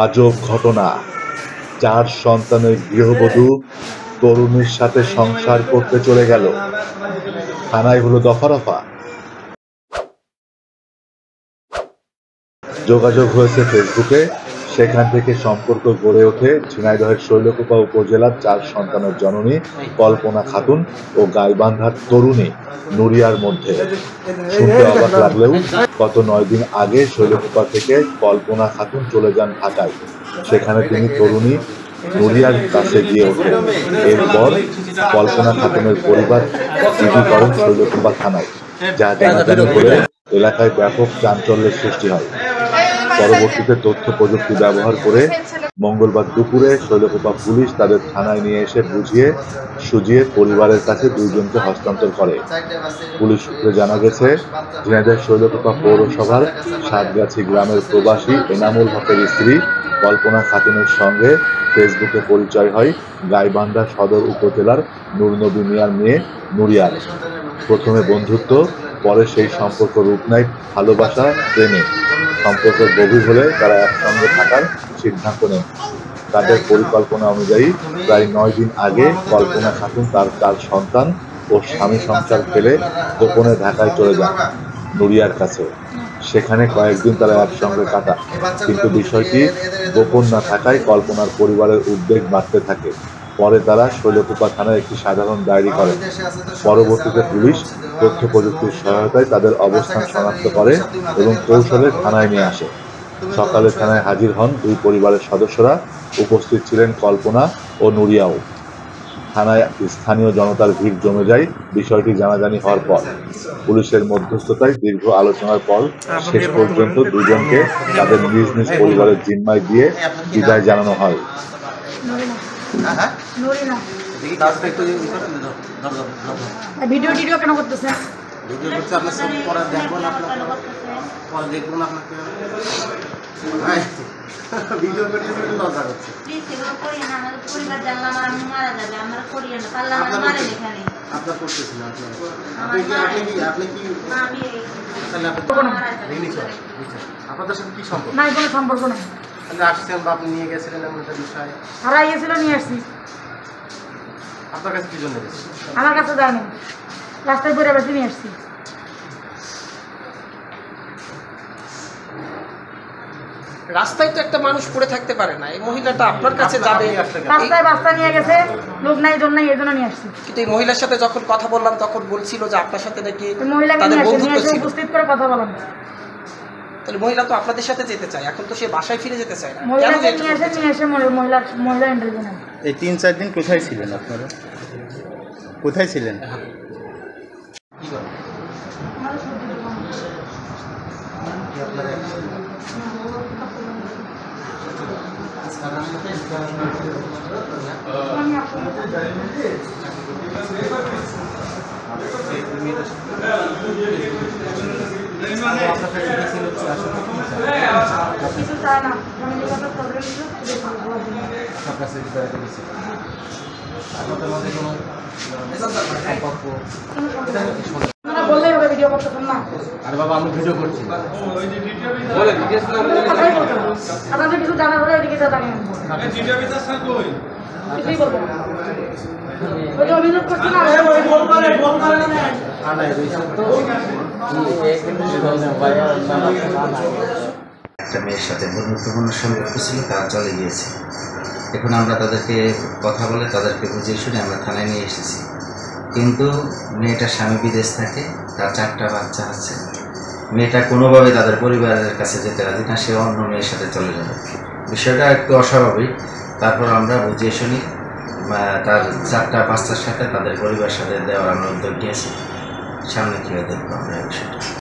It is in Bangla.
আজব ঘটনা, 4 সন্তানের গৃহবধূ তরুণীর সাথে সংসার করতে চলে গেল, থানায় হলো দফা-রফা। যোগাযোগ হয়েছে ফেসবুকে, সেখান থেকে সম্পর্ক গড়ে ওঠে ঝিনাইদহের শৈলকুপা উপজেলার 4 সন্তানের জননী কল্পনা খাতুন ও গাইবান্ধার তরুণী নুরিয়ার মধ্যে। শুনতে অবাক লাগলেও গত 9 দিন আগে শৈলকুপা থেকে কল্পনা খাতুন চলে যান ঢাকায়। সেখানে তিনি তরুণী নুরিয়ার কাছে গিয়ে ওঠেন। এরপর কল্পনা খাতুনের পরিবার জিডি করেন শৈলকুপা থানায়, যা জানাজানি করে এলাকায় ব্যাপক চাঞ্চল্যের সৃষ্টি হয়। পরবর্তীতে তথ্য প্রযুক্তি ব্যবহার করে মঙ্গলবার দুপুরে শৈলকুপা পুলিশ তাদের থানায় নিয়ে এসে বুঝিয়ে সুজিয়ে পরিবারের কাছে 2 জনকে হস্তান্তর করে। পুলিশ সূত্রে জানা গেছে, ঝিনাইদহ শৈলকুপা পৌরসভার সাতগাছি গ্রামের প্রবাসী এনামুল হকের স্ত্রী কল্পনা খাতুনের সঙ্গে ফেসবুকে পরিচয় হয় গাইবান্ধা সদর উপজেলার নূরনবী মিয়ার মেয়ে নুরিয়ার। প্রথমে বন্ধুত্ব, পরে সেই সম্পর্ক রূপ নেয় ভালোবাসা, প্রেমে। সম্পর্ক গভীর হলে তারা একসঙ্গে থাকার সিদ্ধান্ত নেন। তাদের পরিকল্পনা অনুযায়ী প্রায় 9 দিন আগে কল্পনা খাতুন তার 4 সন্তান ও স্বামী সংসার ফেলে গোপনে ঢাকায় চলে যান নুরিয়ার কাছে। সেখানে কয়েকদিন তারা একসঙ্গে কাটান, কিন্তু বিষয়টি গোপন না থাকায় কল্পনার পরিবারের উদ্বেগ বাড়তে থাকে। পরে তারা শৈলকুপা থানায় একটি সাধারণ ডায়েরি করেন। পরবর্তীতে পুলিশ তথ্য প্রযুক্তির সহায়তায় তাদের অবস্থান শনাক্ত করে এবং কৌশলে থানায় নিয়ে আসে। সকালে থানায় হাজির হন 2 পরিবারের সদস্যরা। উপস্থিত ছিলেন কল্পনা ও নুরিয়াও। থানায় স্থানীয় জনতার ভিড় জমে যায় বিষয়টি জানাজানি হওয়ার পর। পুলিশের মধ্যস্থতায় দীর্ঘ আলোচনার পর শেষ পর্যন্ত 2 জনকে তাদের নিজ নিজ পরিবারের জিম্মায় দিয়ে বিদায় জানানো হয়। ভিডিও কেন করতেছে? ভিডিও করতে আপনার সব পরে দেখবো না, আপনার পরে দেখবো না আপনাকে। ভিডিও করতে লজ্জা করছে। আপনার করতেছি না, আপনি কি তাহলে আপনাদের সাথে কি সম্পর্ক? নাই, কোনো সম্পর্ক নাই। তাহলে আসছেন বা আপনি নিয়ে গেছিলেন এমন একটা বিষয়? হারাই গেছিল, নিয়ে আসছি। আপনার কাছে কি জন্য গেছে? আমার কাছে যায়নি, রাস্তায় পরে বেশি নিয়ে আসছি। রাস্তায় তো একটা মানুষ পড়ে থাকতে পারে না, এই মহিলাটা আপনার কাছে যাবে। রাস্তায় বাস্তা নিয়ে গেছে, লোক নাই, জন নাই, এই জন্য নিয়ে আসছি। কিন্তু এই মহিলার সাথে যখন কথা বললাম তখন বলছিল যে আপনার সাথে নাকি মহিলাকে তাদের নিয়ে বন্ধুত্ব এসে ছিল। উপস্থিত করে কথা বললাম। তাহলে মহিলা তো আপনাদের সাথে যেতে চায়, এখন তো সে বাসায় ফিরে যেতে চায় না। কেন মহিলাকে যেতে নিয়ে এসে মহিলা ইন্টারভিউ নেন। এই 3-4 দিন কোথায় ছিলেন আপনারা? কোথায় ছিলেন? কি করে? কিছু চায় না, বললেই হবে ভিডিও করতেছেন না। আরে বাবা, আমি ভিডিও করছি। আপনাদের কিছু জানার হলে ওইদিকে জানাবেন। কিছুই বলবো না। ওই যে অভিযোগ করছে না, একটা মেয়ের সাথে বন্ধুত্বপূর্ণ সম্পর্ক ছিল, তারা চলে গিয়েছে। এখন আমরা তাদেরকে কথা বলে তাদেরকে বুঝিয়ে শুনে আমরা থানায় নিয়ে এসেছি। কিন্তু মেয়েটার স্বামী বিদেশ থাকে, তার 4টা বাচ্চা আছে। মেয়েটা কোনোভাবে তাদের পরিবারের কাছে যেতে রাজি না, সে অন্য মেয়ের সাথে চলে যাবে। বিষয়টা একটু অস্বাভাবিক। তারপর আমরা বুঝিয়ে শুনি তার 4টা বাচ্চার সাথে তাদের পরিবারের সাথে দেওয়ার আমরা উদ্যোগ নিয়েছি। সামনে কীভাবে দেখবো আমরা এই বিষয়টা।